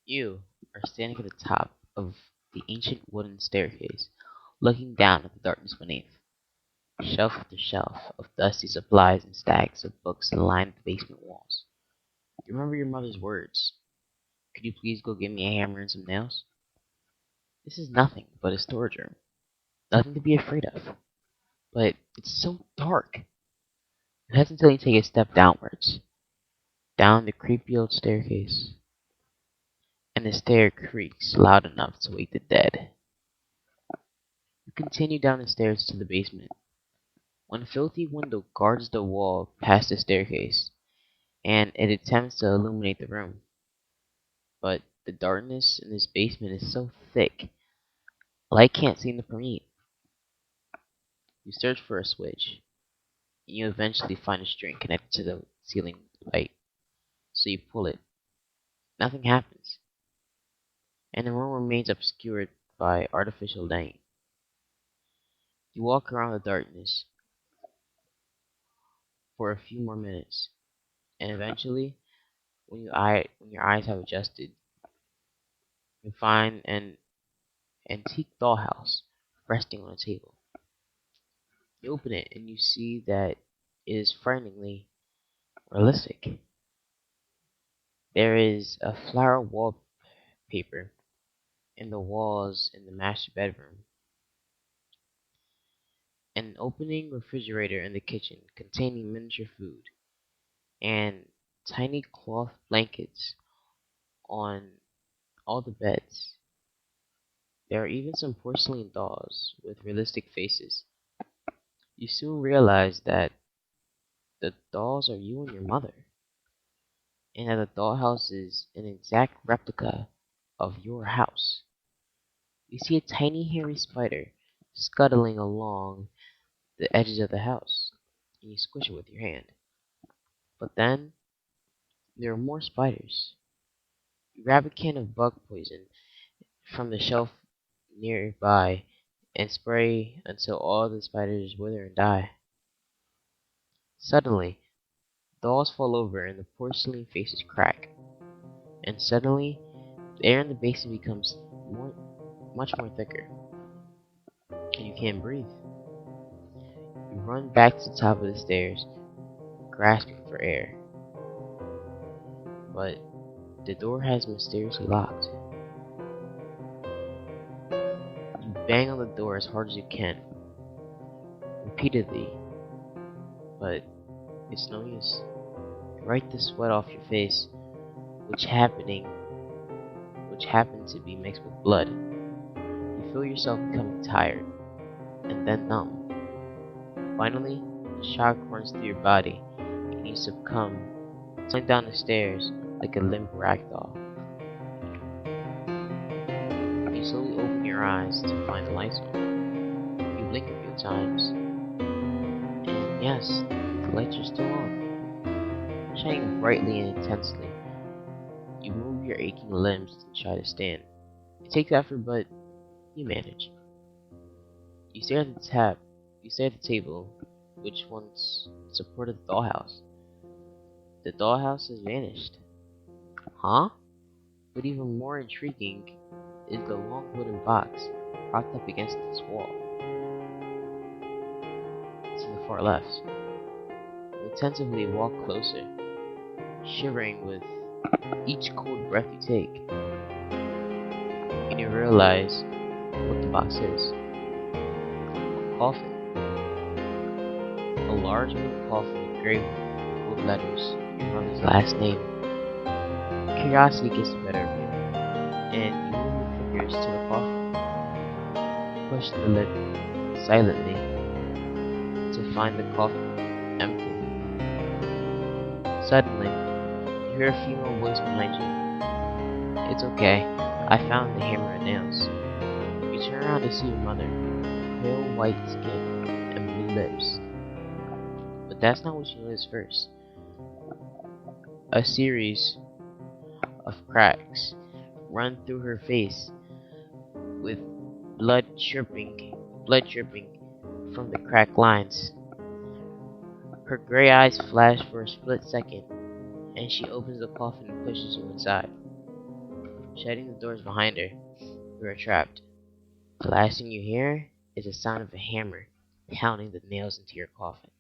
You are standing at the top of the ancient wooden staircase, looking down at the darkness beneath. Shelf after shelf of dusty supplies and stacks of books line the basement walls. You remember your mother's words. Could you please go get me a hammer and some nails? This is nothing but a storage room. Nothing to be afraid of. But it's so dark. You hesitate to take a step downwards. Down the creepy old staircase. And the stair creaks loud enough to wake the dead. You continue down the stairs to the basement. When a filthy window guards the wall past the staircase, and it attempts to illuminate the room. But the darkness in this basement is so thick, light can't seem to permeate. You search for a switch, and you eventually find a string connected to the ceiling light. So you pull it. Nothing happens, and the room remains obscured by artificial light. You walk around the darkness for a few more minutes, and eventually, when your eyes have adjusted, you find an antique dollhouse resting on a table. You open it and you see that it is frighteningly realistic. There is a flower wallpaper in the walls in the master bedroom, an opening refrigerator in the kitchen containing miniature food, and tiny cloth blankets on all the beds. There are even some porcelain dolls with realistic faces. You soon realize that the dolls are you and your mother, and that the dollhouse is an exact replica of your house. You see a tiny hairy spider scuttling along the edges of the house, and you squish it with your hand. But then there are more spiders. You grab a can of bug poison from the shelf nearby and spray until all the spiders wither and die. Suddenly, dolls fall over and the porcelain faces crack. And suddenly, the air in the basement becomes much more thicker, and you can't breathe. You run back to the top of the stairs, grasping for air. But the door has mysteriously locked. You bang on the door as hard as you can, repeatedly, but it's no use. You wipe the sweat off your face, which happened to be mixed with blood. You feel yourself becoming tired, and then numb. Finally, the shock runs through your body, and you succumb, sliding down the stairs like a limp ragdoll. You slowly open your eyes to find the lights on. You blink a few times, and yes, the lights are still on, shining brightly and intensely. You move your aching limbs and try to stand. It takes effort, but you manage. You stare at the table, which once supported the dollhouse. The dollhouse has vanished. Huh? But even more intriguing is the long wooden box propped up against this wall. It's in the far left. You attentively walk closer, shivering with each cold breath you take, and you realize what the box is. A coffin. A large wooden coffin engraved with gold letters, your mother's last name. Curiosity gets the better of you, and you move your fingers to the coffin. Push the lid silently to find the coffin empty. Suddenly, you hear a female voice behind you. It's okay, I found the hammer and nails. You turn around to see your mother, pale white skin and blue lips. But that's not what you notice first. A series of cracks run through her face, with blood dripping from the cracked lines. Her gray eyes flash for a split second, and she opens the coffin and pushes you inside. shutting the doors behind her. You are trapped. The last thing you hear is the sound of a hammer pounding the nails into your coffin.